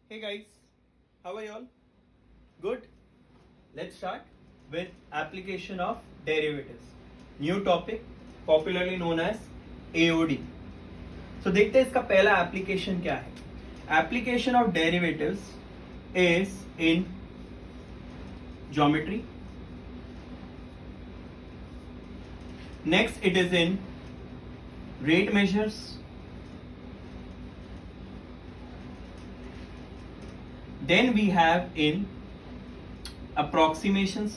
Hey guys, how are you all? Good. Let's start with application of derivatives. New topic, popularly known as AOD. So देखते हैं इसका पहला application क्या है. Application of derivatives is in geometry. Next, it is in rate measures. Then we have in approximations.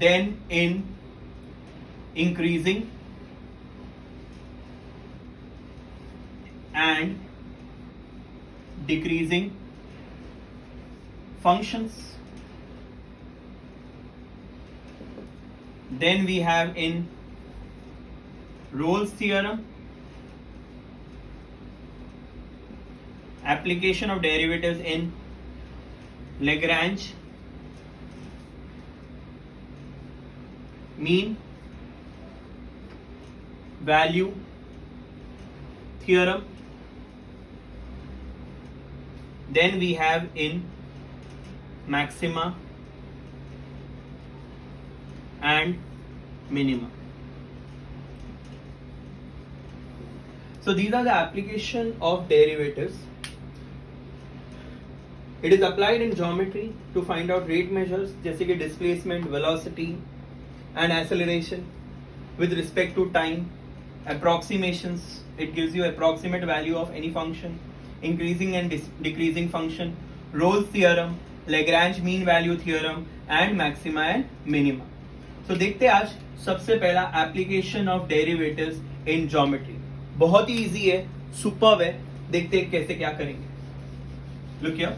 Then in increasing and decreasing functions. Then we have in Rolle's theorem. Application of derivatives in Lagrange mean value theorem. Then we have in maxima and minima. So these are the application of derivatives. It is applied in geometry to find out rate measures जैसे कि displacement, velocity and acceleration with respect to time. Approximations, it gives you approximate value of any function. Increasing and decreasing function. Rolle's theorem, Lagrange mean value theorem and maxima and minima. So देखते हैं आज सबसे पहला application of derivatives in geometry. बहुत ही easy है, superb है. देखते हैं कैसे क्या करेंगे. Look here.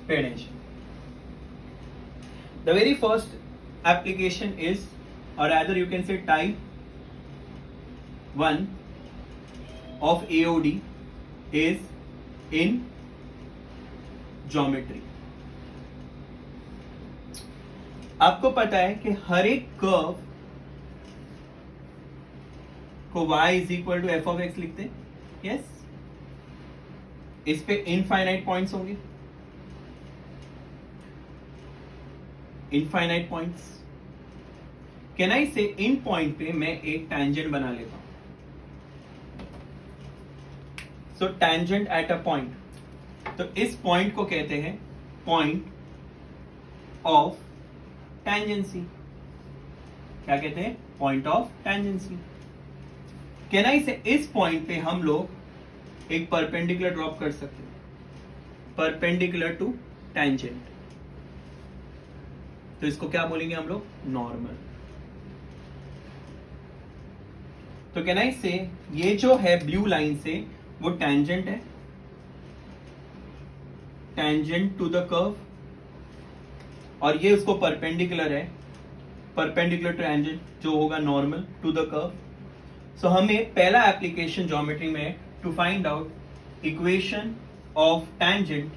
Pay attention. The very first application is, or rather you can say type 1 of AOD is in geometry. आपको पता है कि हर एक कर्व को y is equal to F of X लिखते हैं. यस, इस पे इनफाइनाइट पॉइंट्स होंगे. Infinite points. Can I say in point पे मैं एक टैंजेंट बना लेता हूं. सो टैंजेंट एट अ पॉइंट, तो इस पॉइंट को कहते हैं पॉइंट ऑफ टैंजेंसी. क्या कहते हैं? Point of tangency. Can I say इस पॉइंट पे हम लोग एक परपेंडिकुलर ड्रॉप कर सकते हैं, परपेंडिकुलर टू टैंजेंट. तो इसको क्या बोलेंगे हम लोग? नॉर्मल. तो कैन आई से ये जो है ब्लू लाइन से वो टैंजेंट है, टैंजेंट टू द कर्व, और ये उसको परपेंडिकुलर है, परपेंडिकुलर टू टैंजेंट जो होगा normal to the curve. So हमें पहला एप्लीकेशन ज्योमेट्री में to find out equation of tangent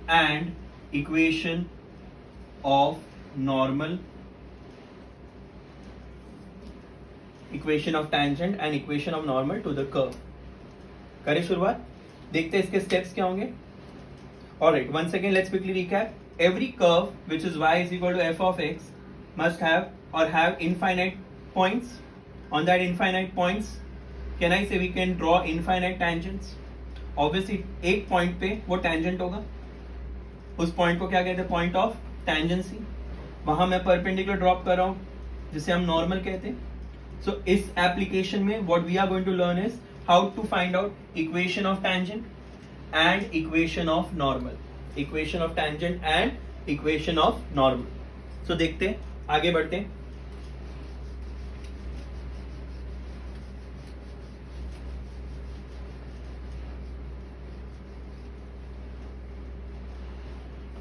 and equation of normal, equation of tangent and equation of normal to the curve. करें शुरुआत. देखते हैं इसके स्टेप्स क्या होंगे. Alright, once again let's quickly recap. Every curve which is y is equal to f of x must have or have infinite points. On that infinite points, can I say we can draw infinite tangents? Obviously एक point पे वो tangent होगा. उस point को क्या कहते हैं? Point of tangency. वहां मैं परपेंडिकुलर ड्रॉप कर रहा हूं जिसे हम नॉर्मल कहते हैं. सो इस एप्लीकेशन में what we are going to learn is how to find out equation of tangent and equation of normal. Equation of tangent and equation of normal. So देखते हैं, आगे बढ़ते हैं.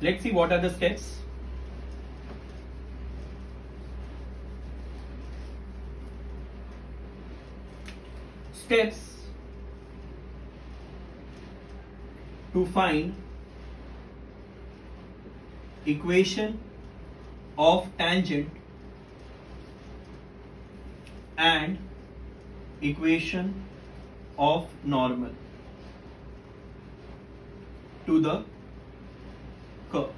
Let's see what are the steps. Steps to find equation of tangent and equation of normal to the curve.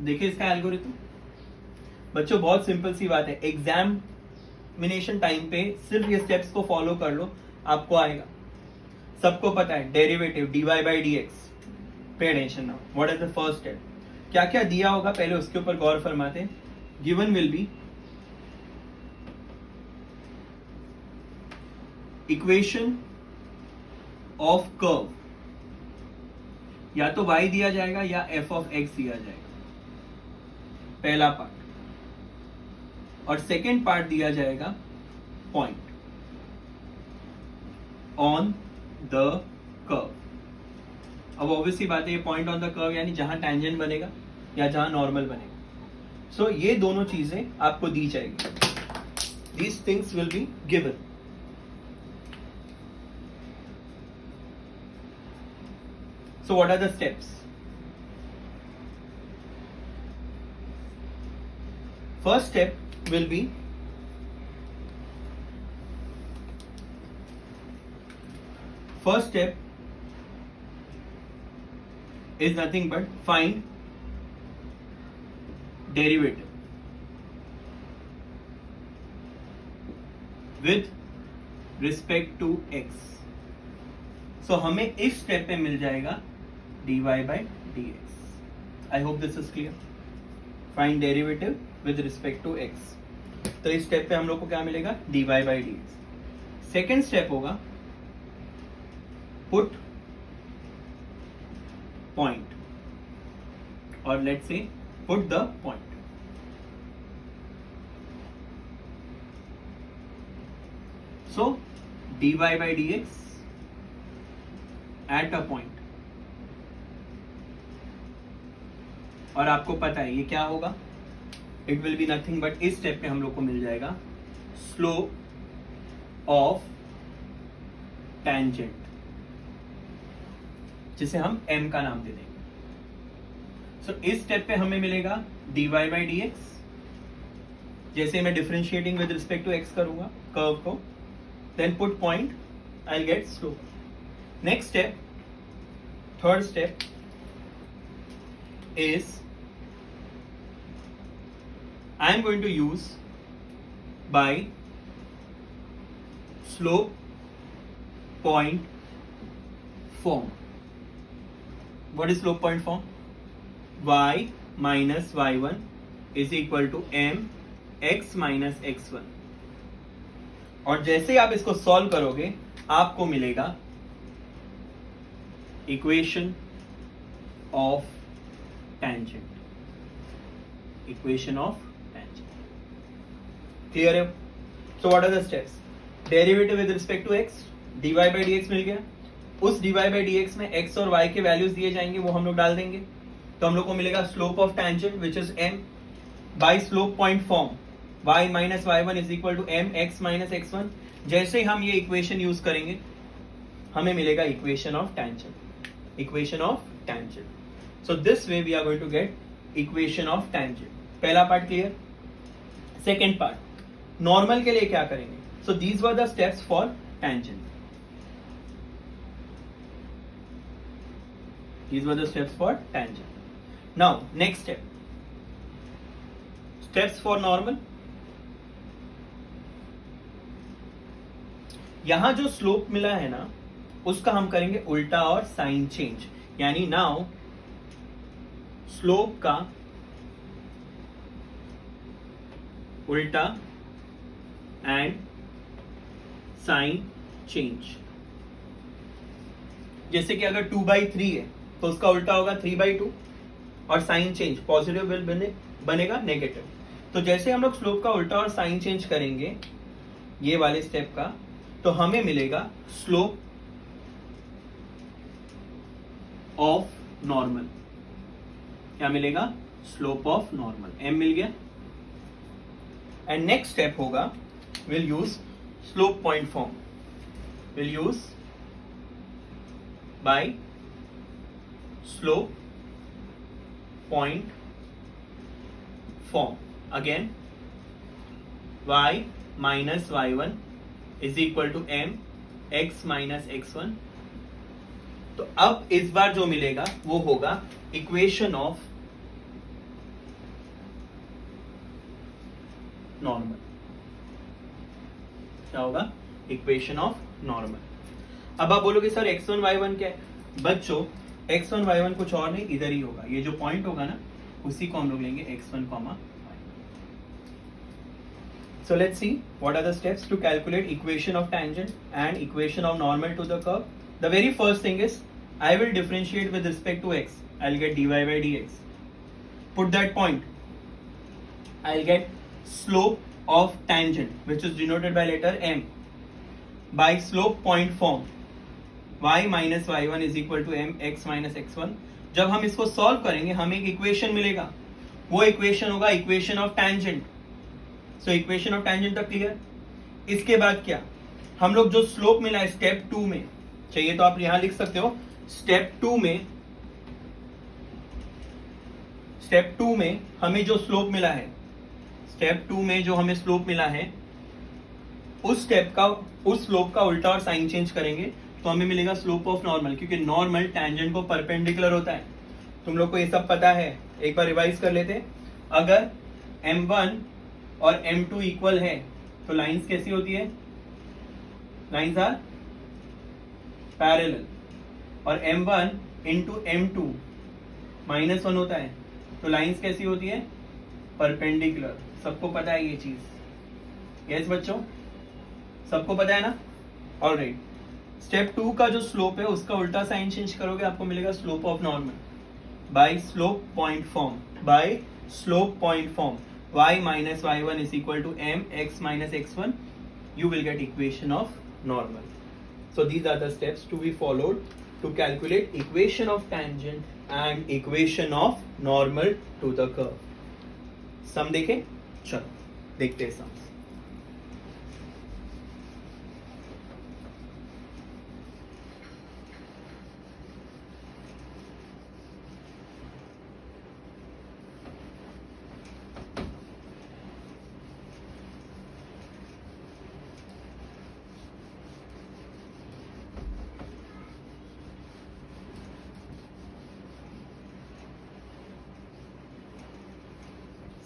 देखिए इसका algorithm बच्चों बहुत simple सी बात है. एग्जामिनेशन टाइम पे सिर्फ ये स्टेप्स को फॉलो कर लो, आपको आएगा. सबको पता है derivative dy by D x. Pay attention now. What is the first step? क्या क्या दिया होगा पहले उसके ऊपर गौर फरमाते. Given will be equation of curve, या तो y दिया जाएगा या f ऑफ x दिया जाएगा, पहला पार्ट. और सेकेंड पार्ट दिया जाएगा पॉइंट ऑन द कर्व. अब ऑब्वियसली बात है ये पॉइंट ऑन द कर्व यानी जहां टैंजेंट बनेगा या जहां नॉर्मल बनेगा. सो ये दोनों चीजें आपको दी जाएगी. These things will be given. So what are the steps? First step will be is nothing but find derivative with respect to x. So हमें इस स्टेप पे मिल जाएगा dy by dx. I hope this is clear. Find derivative with respect to x. तो इस step पे हम लोग को क्या मिलेगा? dy by dx. Second step होगा put point, और let's say put the point. So dy by dx at a point. और आपको पता है ये क्या होगा? It will be nothing but इस स्टेप पे हम लोग को मिल जाएगा स्लोप ऑफ टैंजेंट, जिसे हम m का नाम दे देंगे. सो इस स्टेप पे हमें मिलेगा dy बाई डी एक्स. जैसे मैं differentiating with respect to x करूंगा कर्व को, then put point, I will get slope. Next step, third step is I am going to use by slope point form. What is slope point form? Y minus y1 is equal to m x minus x1. और जैसे आप इसको solve करोगे आपको मिलेगा equation of tangent. Equation of tangent. Clear है? So what are the steps? Derivative with respect to x, dy by dx मिल गया. उस dy by dx में x और y के वैल्यूज दिए जाएंगे, वो हम लोग डाल देंगे. तो हम लोग को मिलेगा slope of tangent which is m by slope point form y minus y1 is equal to m x minus x1. जैसे ही हम ये इक्वेशन यूज करेंगे हमें मिलेगा equation of tangent. Equation of tangent. So this way we are going to get equation of tangent. पहला part clear. Second part, normal के लिए क्या करेंगे? So these were the steps for tangent. These were the steps for tangent. Now next step, steps for normal. यहां जो slope मिला है ना उसका हम करेंगे उल्टा और साइन चेंज. यानी नाउ स्लोप का उल्टा एंड साइन चेंज. जैसे कि अगर 2/3 है तो उसका उल्टा होगा 3/2 और साइन चेंज पॉजिटिव विल बनेगा नेगेटिव. तो जैसे हम लोग स्लोप का उल्टा और साइन चेंज करेंगे ये वाले स्टेप का, तो हमें मिलेगा स्लोप ऑफ नॉर्मल. क्या मिलेगा? Slope of normal. m मिल गया. एंड नेक्स्ट स्टेप होगा will use slope point form. Will use by slope point form. Again y minus y1 is equal to m x minus x1. तो अब इस बार जो मिलेगा वो होगा इक्वेशन ऑफ नॉर्मल. क्या होगा? Equation of normal. अब आप बोलोगे सर x1 y1 क्या है? बच्चों x1 y1 कुछ और नहीं, इधर ही होगा. ये जो पॉइंट होगा ना उसी को हम लोग लेंगे x1, y. So let's see what are the steps to calculate equation of tangent and equation of normal to the curve. The very first thing is I will differentiate with respect to x. I'll get dy by dx. Put that point. I'll get slope of tangent, which is denoted by letter m, by slope point form. y minus y1 is equal to m x minus x1. जब हम इसको solve करेंगे हमें एक equation मिलेगा. वो equation होगा equation of tangent. So equation of tangent तक क्लियर. इसके बाद क्या, हम लोग जो स्लोप मिला है स्टेप 2 में, चाहिए तो आप यहां लिख सकते हो. स्टेप 2 में हमें जो स्लोप मिला है, स्टेप 2 में जो हमें स्लोप मिला है, उस स्लोप का उल्टा और साइन चेंज करेंगे तो हमें मिलेगा स्लोप ऑफ नॉर्मल, क्योंकि नॉर्मल टैंजेंट को परपेंडिकुलर होता है. तुम लोग को ये सब पता है, एक बार रिवाइज कर लेते हैं. अगर m1 और m2 इक्वल है तो लाइंस कैसी होती है? Lines are parallel. और m1 इंटू m2 -1 होता है तो लाइंस कैसी होती है? परपेंडिकुलर. सबको पता है ये चीज? यस बच्चों, सबको पता है ना? ऑलराइट. स्टेप 2 का जो स्लोप है उसका उल्टा साइन चेंज करोगे, आपको मिलेगा slope of normal by slope point form. By slope point form y minus y1 is equal to m x minus x1. You will get equation of normal. So these are the steps to be followed to calculate equation of tangent and equation of normal to the curve. सम देखें? चलो देखते हैं सम.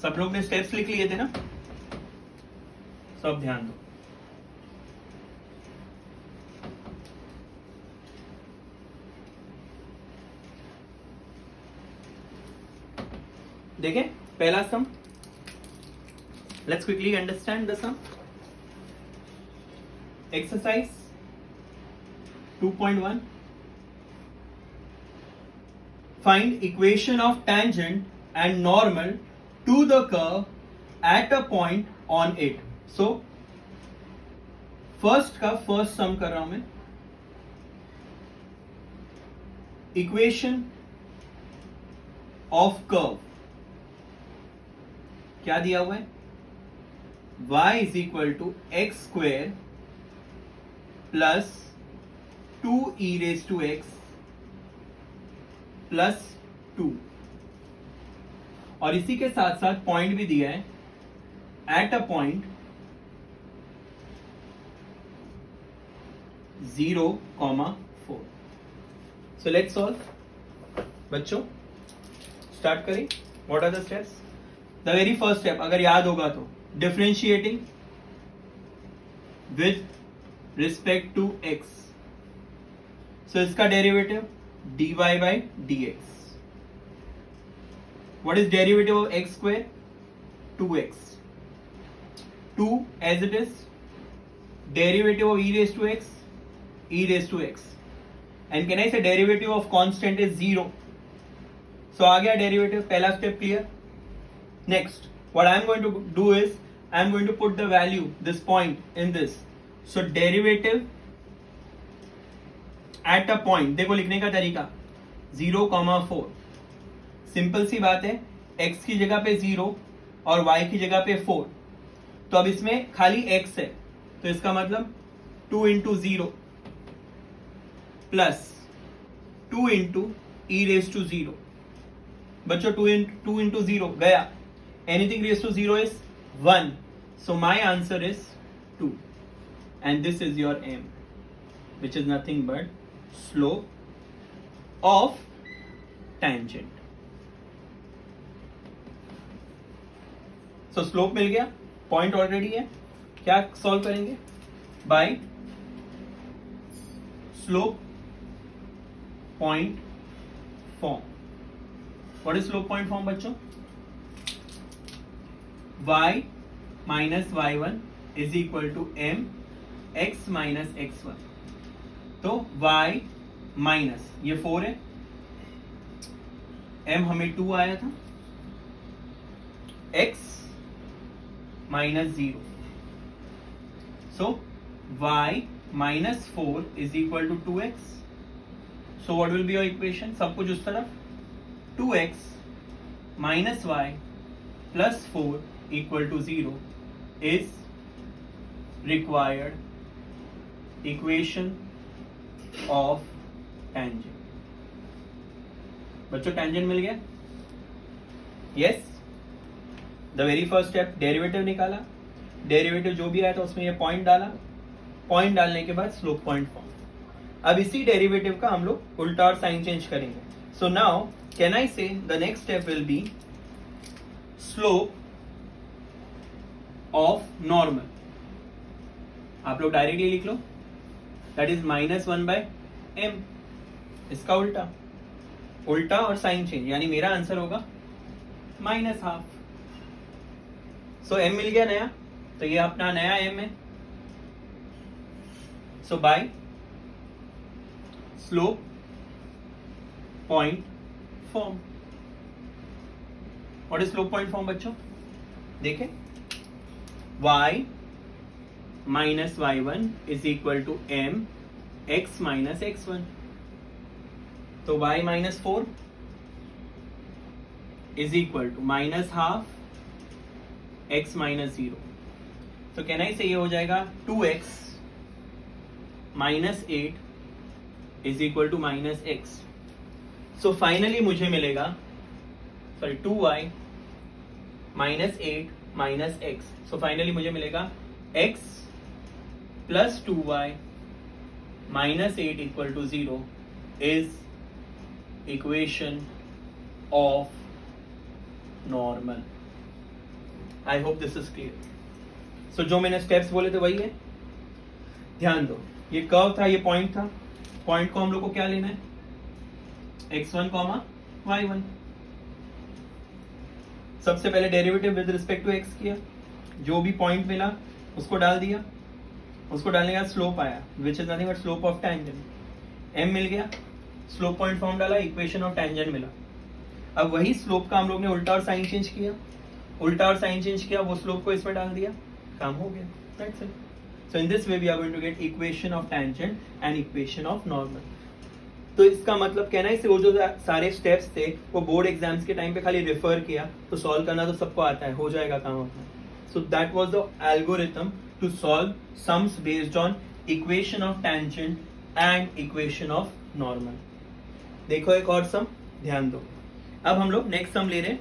सब लोग ने steps लिख लिए थे ना? सब ध्यान दो. देखें पहला sum. Let's quickly understand the sum. Exercise 2.1. Find equation of tangent and normal to the curve at a point on it. So first sum कर रहा हूं मैं. इक्वेशन ऑफ कर्व क्या दिया हुआ है? y is equal to X square plus 2e raise to x plus 2. और इसी के साथ साथ पॉइंट भी दिया है at a point 0,4. So let's solve. बच्चों स्टार्ट करें. What are the steps? The very first step अगर याद होगा तो differentiating with respect to x. So इसका derivative dy by dx. What is derivative of x square? 2x. 2 as it is. Derivative of e raised to x, e raised to x. And can I say derivative of constant is 0? So आ गया derivative. पहला step clear. Next, what I am going to do is I am going to put the value, this point in this. So derivative at a point. देखो लिखने का तरीका 0,4. Simple सी बात है, x की जगह पे 0 और y की जगह पे 4. तो अब इसमें खाली x है तो इसका मतलब 2 into 0 plus 2 into E raise to 0. बच्चों 2 इंटू 0 गया. Anything raise to 0 is 1. So my answer is 2. And this is your m, which is nothing but slope of tangent. So slope मिल गया, point already है. क्या solve करेंगे? By slope point form. What is slope point form बच्चों? y minus y1 is equal to m x minus x1. तो y minus ये 4 है, m हमें 2 आया था, x minus 0. So y minus 4 is equal to 2x. So what will be your equation? सब कुछ उस तरफ. 2x minus y plus 4 equal to 0 is required equation of tangent. बच्चों tangent मिल गया? Yes. The very first step derivative निकाला. Derivative जो भी आया था उसमें ये point डाला. Point डालने के बाद slope point form. अब इसी derivative का हम लोग उल्टा और sign change करेंगे. So now can I say the next step will be slope of normal. आप लोग डायरेक्टली लिख लो, दैट इज -1/m. इसका उल्टा, उल्टा और साइन चेंज, यानी मेरा आंसर होगा -12. सो m मिल गया नया, तो ये अपना नया m है. So by slope point form. What is slope point form बच्चों? देखें, y minus y1 is equal to m x minus x1. तो y minus 4 is equal to minus half x minus 0. तो can I say ये हो जाएगा 2x minus 8 is equal to minus x. So finally मुझे मिलेगा, sorry, 2y minus 8 minus x. So finally मुझे मिलेगा x plus 2y minus 8 equal to 0 is equation of normal. I hope this is clear. So जो मैंने steps बोले थे वही है. ध्यान दो, ये कर्व था, ये पॉइंट था. पॉइंट को हम लोग को क्या लेना है? x1, y1. सबसे पहले derivative with respect to x किया, जो भी पॉइंट मिला उसको डाल दिया. उसको डालने के बाद स्लोप आया, which is nothing but slope of tangent. m मिल गया, स्लोप पॉइंट फॉर्म डाला, इक्वेशन ऑफ टैंजेंट मिला. अब वही स्लोप का हम लोग ने उल्टा और साइन चेंज किया, उल्टा और साइन चेंज किया, वो स्लोप को इसमें डाल दिया, काम हो गया. That's it. So in this way we are going to get equation of tangent and equation of normal. तो इसका मतलब कहना है, वो जो सारे स्टेप्स थे वो बोर्ड एग्जाम्स के टाइम पे खाली रेफर किया, तो सॉल्व करना तो सबको आता है, हो जाएगा काम अपना. So that was the algorithm to solve sums based on equation of tangent and equation of normal. देखो एक और सम, ध्यान दो. अब हम लोग नेक्स्ट सम ले रहे हैं.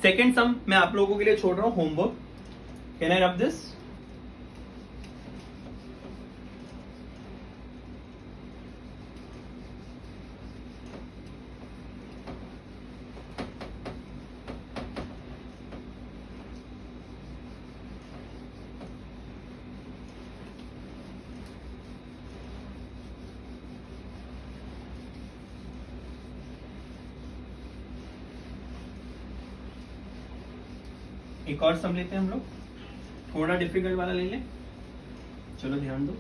सेकेंड सम मैं आप लोगों के लिए छोड़ रहा हूं homework. Can I rub this? एक और सम लेते हैं हम लोग, थोड़ा डिफिकल्ट वाला ले लें. चलो ध्यान दो,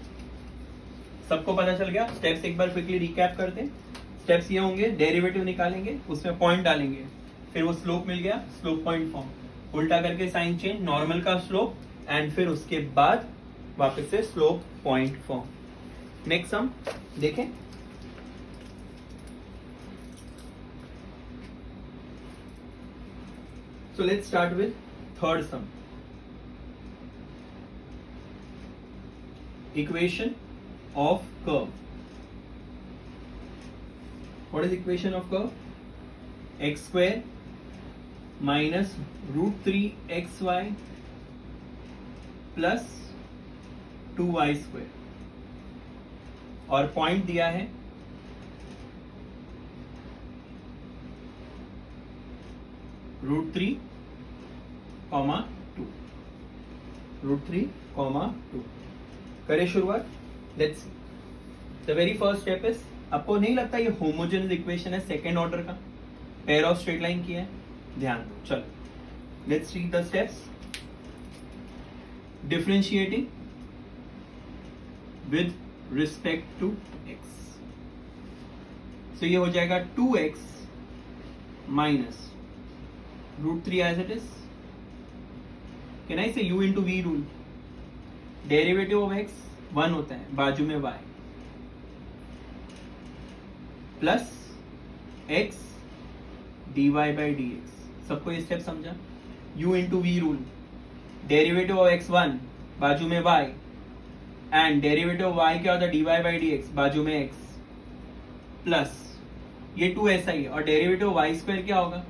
सबको पता चल गया. स्टेप्स एक बार क्विकली रिकैप करते हैं. स्टेप्स ये होंगे, डेरिवेटिव निकालेंगे, उसमें पॉइंट डालेंगे, फिर वो स्लोप मिल गया, स्लोप पॉइंट फॉर्म, उल्टा करके साइन चेंज, नॉर्मल का स्लोप, एंड फिर उसके बाद वापस से slope point form. Next sum देखें. So let's start with third sum. Equation of curve. What is equation of curve? X square minus root 3xy plus 2y square, और point दिया है √3, 2, √3, 2. करें शुरुआत. Let's see. The very first step is, आपको नहीं लगता ये होमोजेनस इक्वेशन है सेकेंड ऑर्डर का, पेयर ऑफ स्ट्रेट लाइन की है? ध्यान दो. चलो let's read the steps. Differentiating with respect to x, so ये हो जाएगा 2x minus √3 as it is. Can I say u into v rule? Derivative of x 1 होता है, बाजू में y, plus x dy by dx. सबको ये step समझा? u into v rule, derivative of x 1 बाजू में y, and derivative of y क्या होता है? dy by dx, बाजू में x, प्लस ये 2 ऐसा ही है, और डेरिवेटिव y स्क्वायर क्या होगा?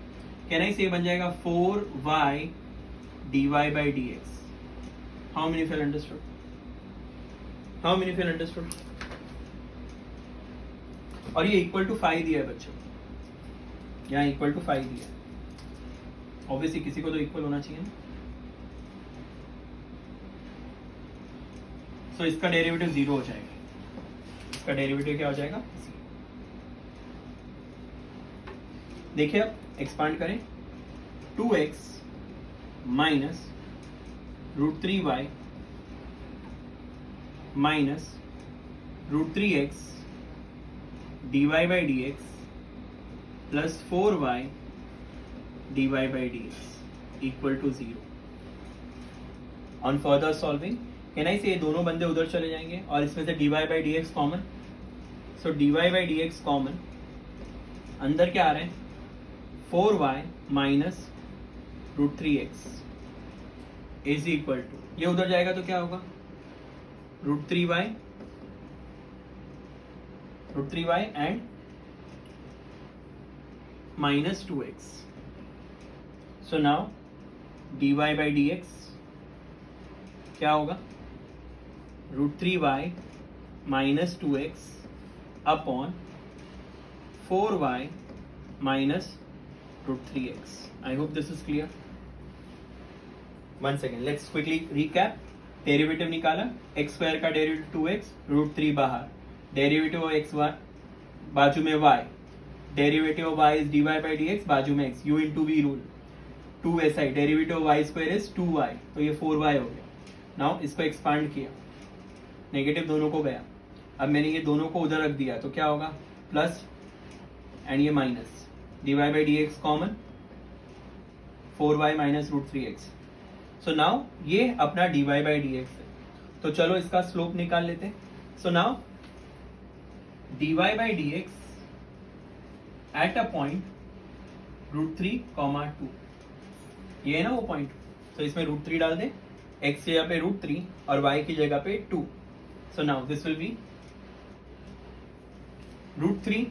कैन आई से बन जाएगा 4y dy by dx. How many of you understood? How many of you understood? और ये इक्वल टू 5 दिया है बच्चों, यहाँ इक्वल टू 5 दिया है. ऑब्वियसली किसी को तो इक्वल होना चाहिए ना. सो इसका डेरिवेटिव 0 हो जाएगा. इसका डेरिवेटिव क्या हो जाएगा? देखिए अब एक्सपांड करें. 2x minus √3y minus √3x dy by dx plus 4y dy by dx equal to 0. On further solving, can I say ये दोनों बंदे उधर चले जाएंगे और इसमें से dy by dx common. So dy by dx common, अंदर क्या आ रहे हैं? 4y minus √3x is equal to, ये उधर जाएगा तो क्या होगा? √3y and minus 2x. So now dy by dx क्या होगा? √3y minus 2x upon 4y minus √3x. I hope this is clear. One second, let's quickly recap. Derivative निकाला, x square का डेरिवेटिव 2x, √3 बाहर, derivative of x बाजू में y, derivative of y is dy by dx, बाजू में x, u into v rule, 2 ऐसा ही, derivative of y square is 2y, तो ये 4y हो गया. नाउ इसको एक्सपांड किया, नेगेटिव दोनों को गया, अब मैंने ये दोनों को उधर रख दिया तो क्या होगा? प्लस एंड ये minus, dy by dx common, 4y minus √3x. So now ये अपना dy by dx है, तो चलो इसका स्लोप निकाल लेते हैं. So now dy by dx eight a point √3, 2, ये है ना वो पॉइंट, तो इसमें √3 डाल दे, x की जगह पे √3 और y की जगह पे 2. So now this will be √3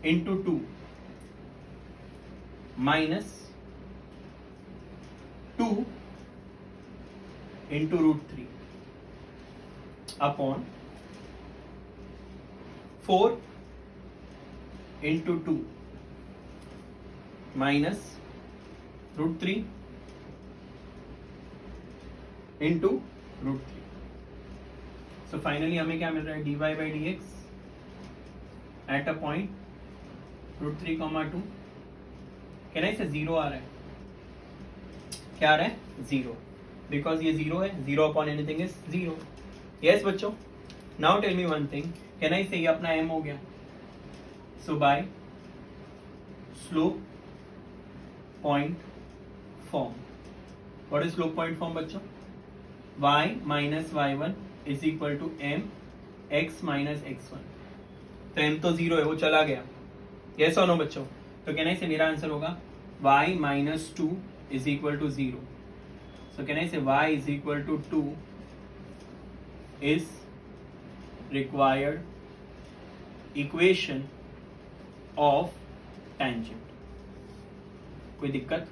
into 2 minus 2 into √3 upon 4 into 2 minus √3 into √3. So finally हमें क्या मिल रहा है? dy by dx at a point √3, 2. Can I से 0 आ रहा है? क्या आ रहा है? 0, बिकॉज ये 0 है, 0 अपॉन एनीथिंग इज 0. यस बच्चों. Now tell me one thing, can I say ये अपना m हो गया. So by slope point form, what is slope point form बच्चों? y माइनस y1 is equal to m x minus x1. तो m तो 0 है, वो चला गया. यस और नो बच्चों? तो कैन आई से मेरा आंसर होगा y minus 2 is equal to 0. So can I say y is equal to 2 is required equation of tangent. कोई दिक्कत?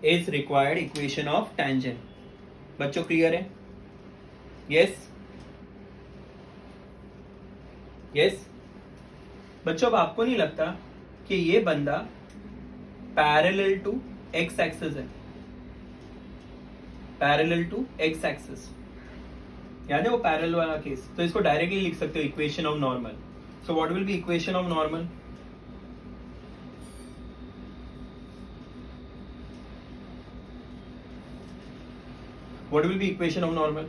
Is required equation of tangent. बच्चों क्लियर है? Yes yes. बच्चों अब आपको नहीं लगता कि ये बंदा पैरेलल टू एक्स एक्सिस है? पैरेलल टू एक्स एक्सिस याद है वो पैरेलल वाला केस. तो इसको डायरेक्टली लिख सकते हो equation of normal. So what will B equation of normal? What will B equation of normal?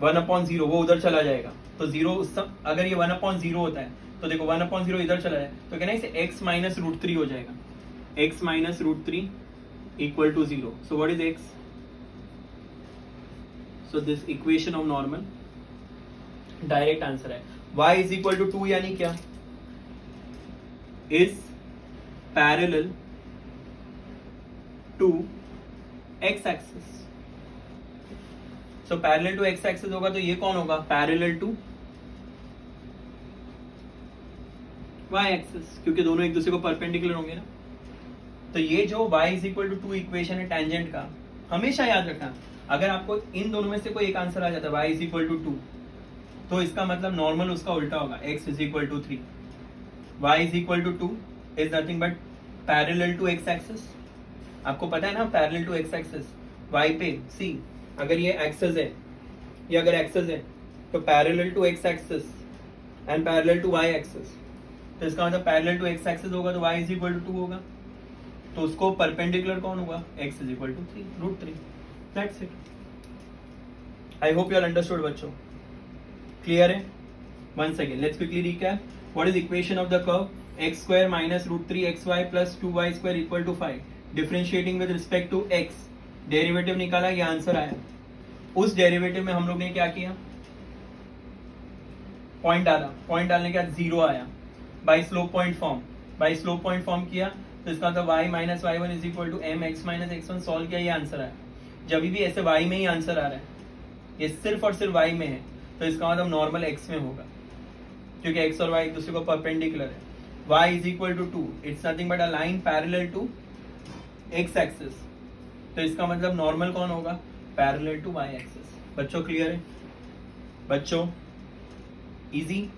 1/0 वो उधर चला जाएगा तो जीरो. अगर ये 1/0 होता है तो देखो 1/0 इधर चला जाए तो कहना इसे x माइनस रूट 3 हो जाएगा. x माइनस root 3 equal to 0. So what is x? So this equation of normal direct answer है. y इज इक्वल टू 2 यानी क्या? Is parallel to x axis. So parallel to x axis होगा तो ये कौन होगा? पैरेलल टू y एक्सिस, क्योंकि दोनों एक दूसरे को परपेंडिकुलर होंगे ना. तो ये जो y is equal to 2 equation है टेंजेंट का, हमेशा याद रखना. अगर आपको इन दोनों में से कोई एक आंसर आ जाता है y इज इक्वल टू 2 तो इसका मतलब नॉर्मल उसका उल्टा होगा. x is equal to 3. y is equal to 2 is nothing but parallel to x axis. आपको पता है ना parallel to x axis. y पे सी अगर ये एक्सिस है, ये अगर एक्सिस है तो parallel to x axis and parallel to y axis. तो इसका मतलब पैरेलल टू x एक्सिस होगा तो y इज इक्वल टू 2 होगा. तो उसको परपेंडिकुलर कौन होगा? x is equal to 3 root 3. That's it. I hope you are understood बच्चों. क्लियर है? Once again let's quickly recap. What is equation of the curve? x square minus root 3 xy plus 2y square equal to 5. Differentiating with respect to x. Derivative निकाला, ये answer आया. उस derivative में हम लोग ने क्या किया? पॉइंट डाला. पॉइंट डालने के बाद 0 आया. By slope point form. By slope point form किया तो इसका मतलब y माइनस y1 is equal to m x minus x1 solve किया, ये आंसर आया. जब भी ऐसे y में ही आंसर आ रहा है, ये सिर्फ और सिर्फ y में है, तो इसका मतलब नॉर्मल x में होगा क्योंकि x और y एक दूसरे को परपेंडिकुलर है. y is equal to 2 it's nothing but a line parallel to x axis. तो इसका मतलब नॉर्मल कौन होगा? Parallel to y axis. बच्चों क्लियर है? बच्चों easy,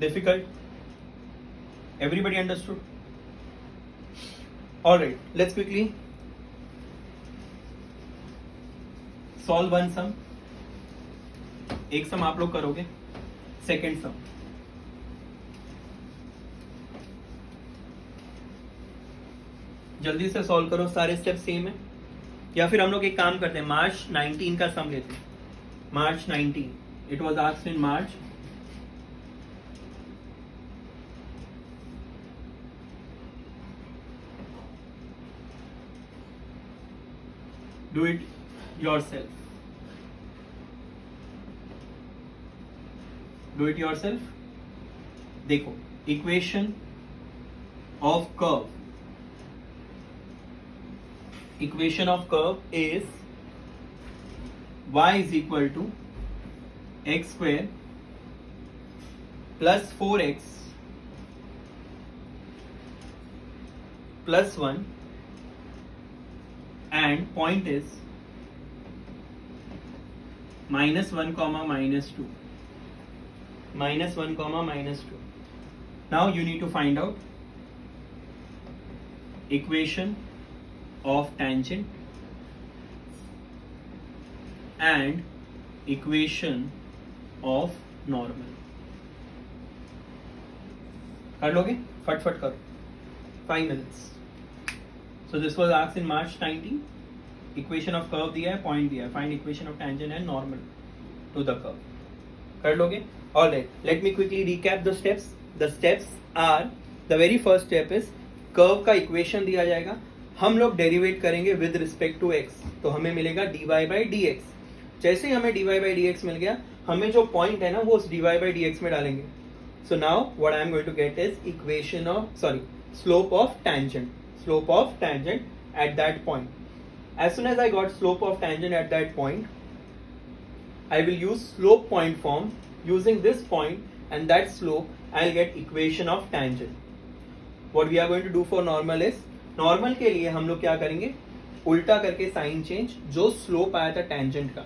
difficult, everybody understood? Alright, let's quickly solve one sum. एक सम आप लोग करोगे, सेकेंड सम. जल्दी से सॉल्व करो, सारे स्टेप सेम है. या फिर हम लोग एक काम करते हैं, मार्च 19 का सम लेते हैं. March 19, it was asked in March. Do it yourself. Do it yourself. देखो, equation of curve. Equation of curve is y is equal to x square plus 4x plus 1 and point is minus 1 comma minus 2. Minus 1 comma minus 2. Now you need to find out equation of tangent and equation of normal. कर लोगे? फटफट करो. 5 minutes. So this was asked in March 19. Equation of curve दिया है, point दिया है. Find equation of tangent and normal to the curve. कर लोगे? Alright. Let me quickly recap the steps. The steps are, the very first step is curve का equation दिया जाएगा. हम लोग डेरिवेट करेंगे विद रिस्पेक्ट टू x. तो हमें मिलेगा dy by dx. जैसे ही हमें dy by dx मिल गया, हमें जो पॉइंट है ना वो उस dy by dx में डालेंगे. So now what I am going to get is equation of slope of tangent. Slope of tangent at that point. As soon as I got slope of tangent at that point, I will use slope point form. Using this point, and that slope, I'll get equation of tangent. What we are going to do for normal is, normal के लिए हम लोग क्या करेंगे, उल्टा करके sign change जो slope आया था टेंजेंट का.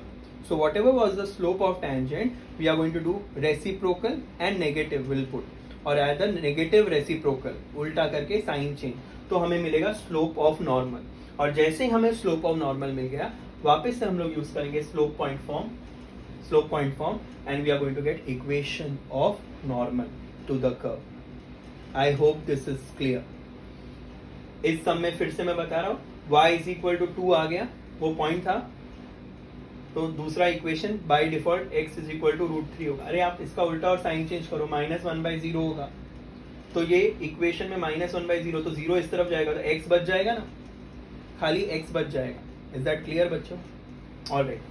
So whatever was the slope of tangent, we are going to do reciprocal and negative will put, और either negative reciprocal, उल्टा करके साइन चेंज, तो हमें मिलेगा स्लोप ऑफ नॉर्मल. और जैसे हमें स्लोप ऑफ नॉर्मल मिल गया, वापस से हम लोग यूज करेंगे slope point form, and we are going to get equation of normal to the curve. I hope this is clear. इस सम में फिर से मैं बता रहा हूं, y इज इक्वल टू 2 आ गया, वो पॉइंट था, तो दूसरा equation by default x is equal to √3 होगा. अरे आप इसका उल्टा और साइन चेंज करो, -1/0 होगा, तो ये इक्वेशन में -1/0, तो 0 इस तरफ जाएगा तो x बच जाएगा ना, खाली x बच जाएगा. इज दैट क्लियर बच्चों? ऑलराइट.